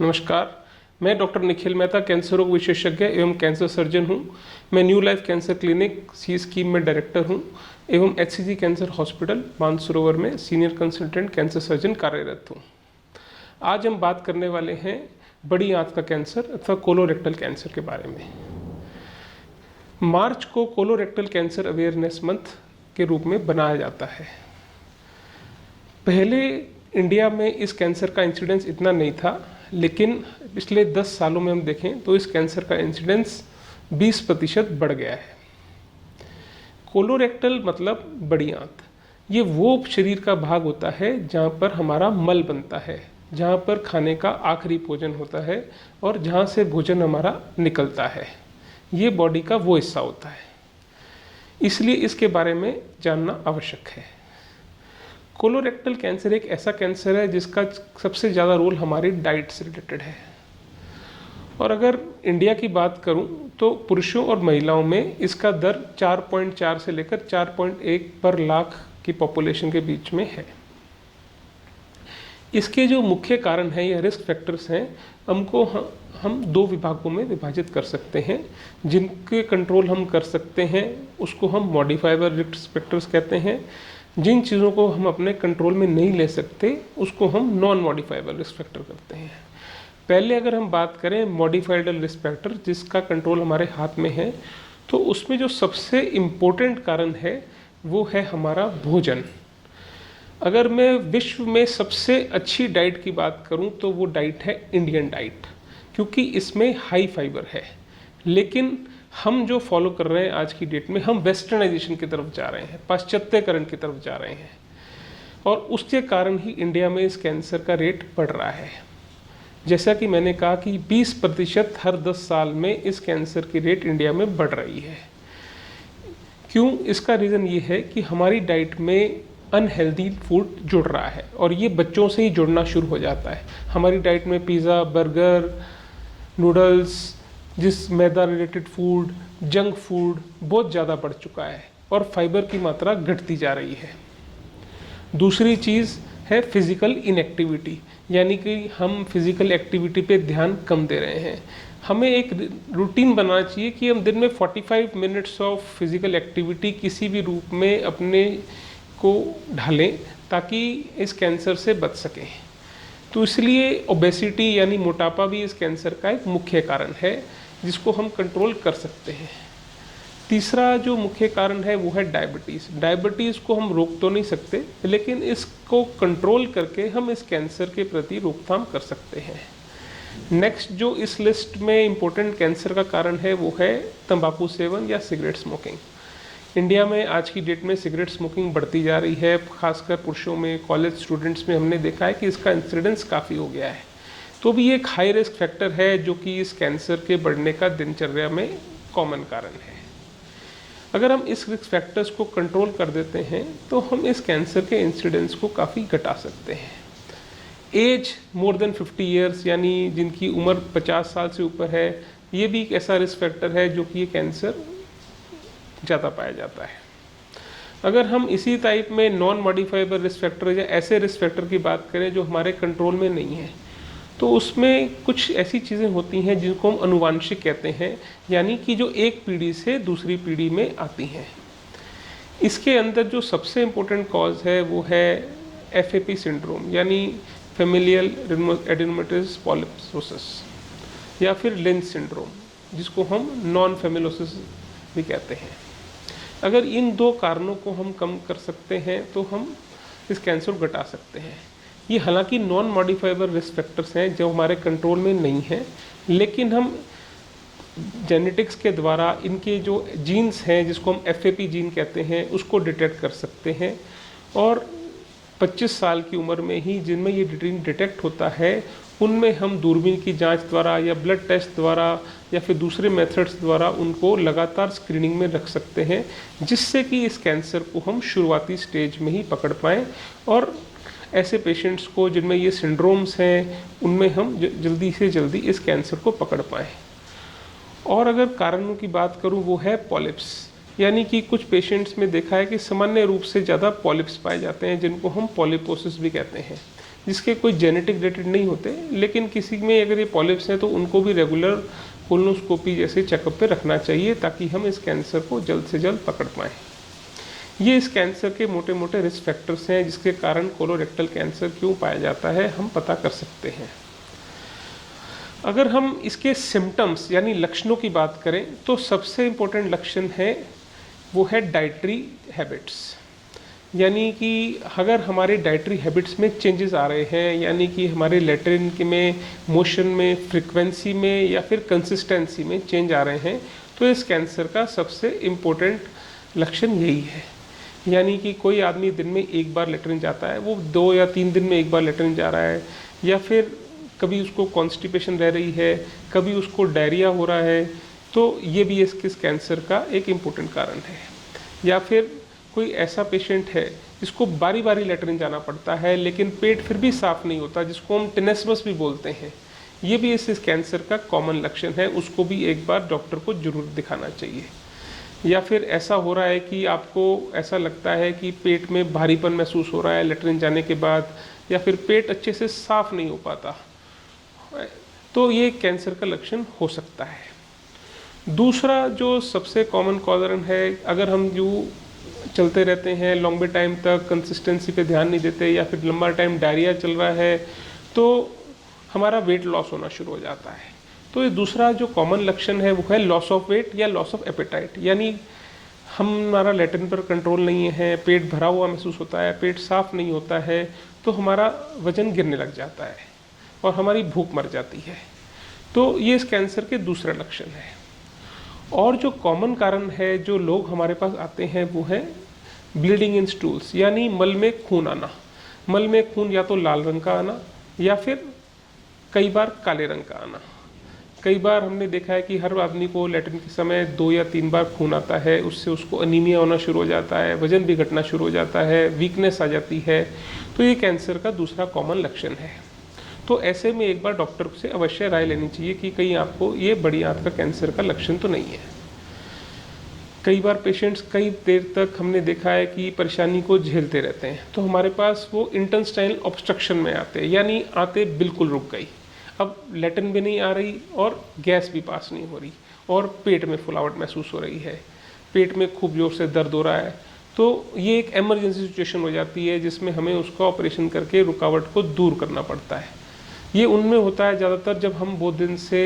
नमस्कार, मैं doctor Nikhil Mehta cancer रोग विशेषज्ञ एवं कैंसर सर्जन हूं। मैं न्यू लाइफ कैंसर क्लिनिक सी स्कीम में डायरेक्टर हूं एवं HCG कैंसर हॉस्पिटल मानसरोवर में सीनियर कंसल्टेंट कैंसर सर्जन कार्यरत हूं। आज हम बात करने वाले हैं बड़ी आंत का कैंसर अथवा कोलोरेक्टल कैंसर के बारे में। मार्च को कोलोरेक्टल कैंसर अवेयरनेस मंथ के रूप में बनाया जाता है। पहले इंडिया में इस कैंसर का इंसिडेंस इतना नहीं था, लेकिन पिछले 10 सालों में हम देखें तो इस कैंसर का इंसिडेंस 20% बढ़ गया है। कोलोरेक्टल मतलब बड़ी आंत, ये वो शरीर का भाग होता है जहाँ पर हमारा मल बनता है, जहाँ पर खाने का आखिरी भोजन होता है और जहाँ से भोजन हमारा निकलता है। ये बॉडी का वो हिस्सा होता है, इसलिए इसके बारे में जानना आवश्यक है। कोलोरेक्टल कैंसर एक ऐसा कैंसर है जिसका सबसे ज़्यादा रोल हमारी डाइट से रिलेटेड है। और अगर इंडिया की बात करूं तो पुरुषों और महिलाओं में इसका दर 4.4 से लेकर 4.1 पर लाख की पॉपुलेशन के बीच में है। इसके जो मुख्य कारण हैं या रिस्क फैक्टर्स हैं, हम 2 विभागों में विभाजित कर सकते हैं। जिनके कंट्रोल हम कर सकते हैं उसको हम मॉडिफाइबल रिस्क फैक्टर्स कहते हैं। जिन चीज़ों को हम अपने कंट्रोल में नहीं ले सकते उसको हम नॉन मॉडिफाइबल रिस्क फैक्टर करते हैं। पहले अगर हम बात करें मॉडिफाइबल रिस्क फैक्टर जिसका कंट्रोल हमारे हाथ में है, तो उसमें जो सबसे इम्पोर्टेंट कारण है वो है हमारा भोजन। अगर मैं विश्व में सबसे अच्छी डाइट की बात करूं तो वो डाइट है इंडियन डाइट, क्योंकि इसमें हाई फाइबर है। लेकिन हम जो फॉलो कर रहे हैं आज की डेट में, हम वेस्टर्नाइजेशन की तरफ जा रहे हैं, पाश्चात्यकरण की तरफ जा रहे हैं, और उसके कारण ही इंडिया में इस कैंसर का रेट बढ़ रहा है। जैसा कि मैंने कहा कि 20% हर 10 साल में इस कैंसर की रेट इंडिया में बढ़ रही है। क्यों? इसका रीज़न ये है कि हमारी डाइट में अनहेल्दी फूड जुड़ रहा है, और ये बच्चों से ही जुड़ना शुरू हो जाता है। हमारी डाइट में पिज़्ज़ा, बर्गर, नूडल्स, जिस मैदा रिलेटेड फूड, जंक फूड बहुत ज़्यादा बढ़ चुका है और फाइबर की मात्रा घटती जा रही है। दूसरी चीज़ है फिज़िकल इनएक्टिविटी, यानी कि हम फिज़िकल एक्टिविटी पे ध्यान कम दे रहे हैं। हमें एक रूटीन बनाना चाहिए कि हम दिन में 45 मिनट्स ऑफ फिज़िकल एक्टिविटी किसी भी रूप में अपने को ढालें ताकि इस कैंसर से बच सकें। तो इसलिए ओबेसिटी यानी मोटापा भी इस कैंसर का एक मुख्य कारण है जिसको हम कंट्रोल कर सकते हैं। तीसरा जो मुख्य कारण है वो है डायबिटीज़। डायबिटीज़ को हम रोक तो नहीं सकते, लेकिन इसको कंट्रोल करके हम इस कैंसर के प्रति रोकथाम कर सकते हैं। नेक्स्ट जो इस लिस्ट में इम्पोर्टेंट कैंसर का कारण है वो है तंबाकू सेवन या सिगरेट स्मोकिंग। इंडिया में आज की डेट में सिगरेट स्मोकिंग बढ़ती जा रही है, खासकर पुरुषों में, कॉलेज स्टूडेंट्स में हमने देखा है कि इसका इंसिडेंस काफ़ी हो गया है। तो भी एक हाई रिस्क फैक्टर है जो कि इस कैंसर के बढ़ने का दिनचर्या में कॉमन कारण है। अगर हम इस रिस्क फैक्टर्स को कंट्रोल कर देते हैं तो हम इस कैंसर के इंसिडेंस को काफ़ी घटा सकते हैं। एज मोर देन 50 ईयर्स यानी जिनकी उम्र 50 साल से ऊपर है, ये भी एक ऐसा रिस्क फैक्टर है जो कि ये कैंसर ज़्यादा पाया जाता है। अगर हम इसी टाइप में नॉन मॉडिफाइबल रिस्क फैक्टर या ऐसे रिस्क फैक्टर की बात करें जो हमारे कंट्रोल में नहीं है, तो उसमें कुछ ऐसी चीज़ें होती हैं जिनको हम अनुवांशिक कहते हैं, यानी कि जो एक पीढ़ी से दूसरी पीढ़ी में आती हैं। इसके अंदर जो सबसे इम्पोर्टेंट कॉज है वो है FAP सिंड्रोम, यानी फैमिलियल एडेनोमेटस पॉलिपोसिस, या फिर लिंच सिंड्रोम जिसको हम नॉन फैमिलोसिस भी कहते हैं। अगर इन 2 कारणों को हम कम कर सकते हैं तो हम इस कैंसर को घटा सकते हैं। ये हालांकि नॉन मॉडिफाइबल रिस्क फैक्टर्स हैं जो हमारे कंट्रोल में नहीं हैं, लेकिन हम जेनेटिक्स के द्वारा इनके जो जीन्स हैं जिसको हम FAP जीन कहते हैं उसको डिटेक्ट कर सकते हैं, और 25 साल की उम्र में ही जिनमें ये जीन डिटेक्ट होता है उनमें हम दूरबीन की जांच द्वारा या ब्लड टेस्ट द्वारा या फिर दूसरे मेथड्स द्वारा उनको लगातार स्क्रीनिंग में रख सकते हैं, जिससे कि इस कैंसर को हम शुरुआती स्टेज में ही पकड़ पाएँ और ऐसे पेशेंट्स को जिनमें ये सिंड्रोम्स हैं उनमें हम जल्दी से जल्दी इस कैंसर को पकड़ पाएँ। और अगर कारणों की बात करूँ वो है पॉलिप्स, यानी कि कुछ पेशेंट्स में देखा है कि सामान्य रूप से ज़्यादा पॉलिप्स पाए जाते हैं जिनको हम पॉलिपोसिस भी कहते हैं। जिसके कोई जेनेटिक रिलेटेड नहीं होते, लेकिन किसी में अगर ये पॉलिप्स हैं तो उनको भी रेगुलर कोलोनोस्कोपी जैसे चेकअप पे रखना चाहिए ताकि हम इस कैंसर को जल्द से जल्द पकड़ पाएँ। ये इस कैंसर के मोटे मोटे रिस्क फैक्टर्स हैं जिसके कारण कोलोरेक्टल कैंसर क्यों पाया जाता है हम पता कर सकते हैं। अगर हम इसके सिम्टम्स यानी लक्षणों की बात करें तो सबसे इम्पोर्टेंट लक्षण है वो है डाइटरी हैबिट्स, यानी कि अगर हमारे डाइटरी हैबिट्स में चेंजेस आ रहे हैं, यानी कि हमारे लैट्रिन में मोशन में, फ्रीक्वेंसी में या फिर कंसिस्टेंसी में चेंज आ रहे हैं, तो इस कैंसर का सबसे इम्पोर्टेंट लक्षण यही है। यानी कि कोई आदमी दिन में एक बार लैट्रिन जाता है, वो 2 या 3 दिन में एक बार लैट्रिन जा रहा है, या फिर कभी उसको कॉन्स्टिपेशन रह रही है, कभी उसको डायरिया हो रहा है, तो ये भी इस कैंसर का एक इम्पोर्टेंट कारण है। या फिर कोई ऐसा पेशेंट है जिसको बारी बारी लैट्रिन जाना पड़ता है लेकिन पेट फिर भी साफ़ नहीं होता, जिसको हम टेनेस्मस भी बोलते हैं, ये भी इस कैंसर का कॉमन लक्षण है, उसको भी एक बार डॉक्टर को जरूर दिखाना चाहिए। या फिर ऐसा हो रहा है कि आपको ऐसा लगता है कि पेट में भारीपन महसूस हो रहा है लैट्रिन जाने के बाद, या फिर पेट अच्छे से साफ़ नहीं हो पाता, तो ये कैंसर का लक्षण हो सकता है। दूसरा जो सबसे कॉमन कारण है, अगर हम जो चलते रहते हैं लंबे टाइम तक, कंसिस्टेंसी पे ध्यान नहीं देते, या फिर लंबा टाइम डायरिया चल रहा है, तो हमारा वेट लॉस होना शुरू हो जाता है। तो ये दूसरा जो कॉमन लक्षण है वो है लॉस ऑफ वेट या लॉस ऑफ एपेटाइट, यानी हमारा लैट्रिन पर कंट्रोल नहीं है, पेट भरा हुआ महसूस होता है, पेट साफ नहीं होता है, तो हमारा वजन गिरने लग जाता है और हमारी भूख मर जाती है। तो ये इस कैंसर के दूसरा लक्षण है। और जो कॉमन कारण है जो लोग हमारे पास आते हैं वो है ब्लीडिंग इन स्टूल्स, यानी मल में खून आना। मल में खून या तो लाल रंग का आना या फिर कई बार काले रंग का आना। कई बार हमने देखा है कि हर आदमी को लैट्रिन के समय 2 या 3 बार खून आता है, उससे उसको अनीमिया होना शुरू हो जाता है, वजन भी घटना शुरू हो जाता है, वीकनेस आ जाती है। तो ये कैंसर का दूसरा कॉमन लक्षण है। तो ऐसे में एक बार डॉक्टर से अवश्य राय लेनी चाहिए कि कहीं आपको ये बड़ी आंत का कैंसर का लक्षण तो नहीं है। कई बार पेशेंट्स कई देर तक हमने देखा है कि परेशानी को झेलते रहते हैं, तो हमारे पास वो इंटेस्टाइनल ऑब्स्ट्रक्शन में आते हैं, यानी आते बिल्कुल रुक गई, अब लैट्रिन भी नहीं आ रही और गैस भी पास नहीं हो रही और पेट में फुलावट महसूस हो रही है, पेट में खूब जोर से दर्द हो रहा है। तो ये एक इमरजेंसी सिचुएशन हो जाती है जिसमें हमें उसका ऑपरेशन करके रुकावट को दूर करना पड़ता है। ये उनमें होता है ज़्यादातर जब हम बहुत दिन से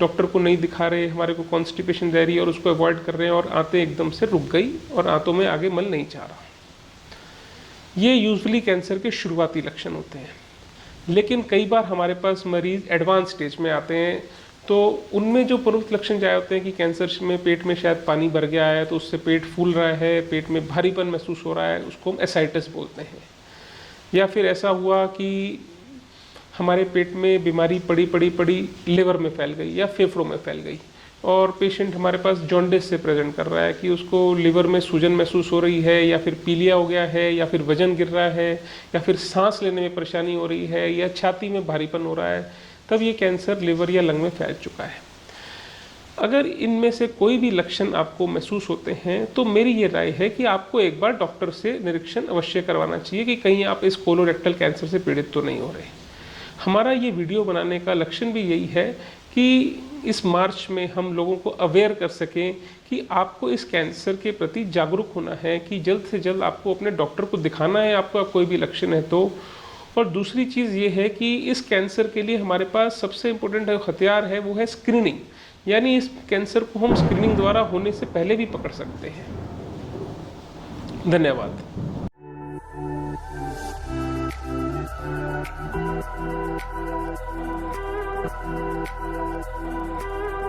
डॉक्टर को नहीं दिखा रहे, हमारे को कॉन्स्टिपेशन रह रही है और उसको अवॉइड कर रहे हैं और आंतें एकदम से रुक गई और आंतों में आगे मल नहीं जा रहा। ये यूजुअली कैंसर के शुरुआती लक्षण होते हैं। लेकिन कई बार हमारे पास मरीज एडवांस स्टेज में आते हैं, तो उनमें जो प्रमुख लक्षण जाए होते हैं कि कैंसर में पेट में शायद पानी भर गया है, तो उससे पेट फूल रहा है, पेट में भारीपन महसूस हो रहा है, उसको हम एसाइटिस बोलते हैं। या फिर ऐसा हुआ कि हमारे पेट में बीमारी पड़ी लिवर में फैल गई या फेफड़ों में फैल गई और पेशेंट हमारे पास जॉन्डिस से प्रेजेंट कर रहा है कि उसको लिवर में सूजन महसूस हो रही है, या फिर पीलिया हो गया है, या फिर वजन गिर रहा है, या फिर सांस लेने में परेशानी हो रही है, या छाती में भारीपन हो रहा है, तब ये कैंसर लिवर या लंग में फैल चुका है। अगर इनमें से कोई भी लक्षण आपको महसूस होते हैं तो मेरी ये राय है कि आपको एक बार डॉक्टर से निरीक्षण अवश्य करवाना चाहिए कि कहीं आप इस कोलोरेक्टल कैंसर से पीड़ित तो नहीं हो रहे। हमारा ये वीडियो बनाने का लक्ष्य भी यही है कि इस मार्च में हम लोगों को अवेयर कर सकें कि आपको इस कैंसर के प्रति जागरूक होना है, कि जल्द से जल्द आपको अपने डॉक्टर को दिखाना है आपका कोई भी लक्षण है तो। और दूसरी चीज़ ये है कि इस कैंसर के लिए हमारे पास सबसे इम्पोर्टेंट हथियार है वो है स्क्रीनिंग, यानी इस कैंसर को हम स्क्रीनिंग द्वारा होने से पहले भी पकड़ सकते हैं। धन्यवाद।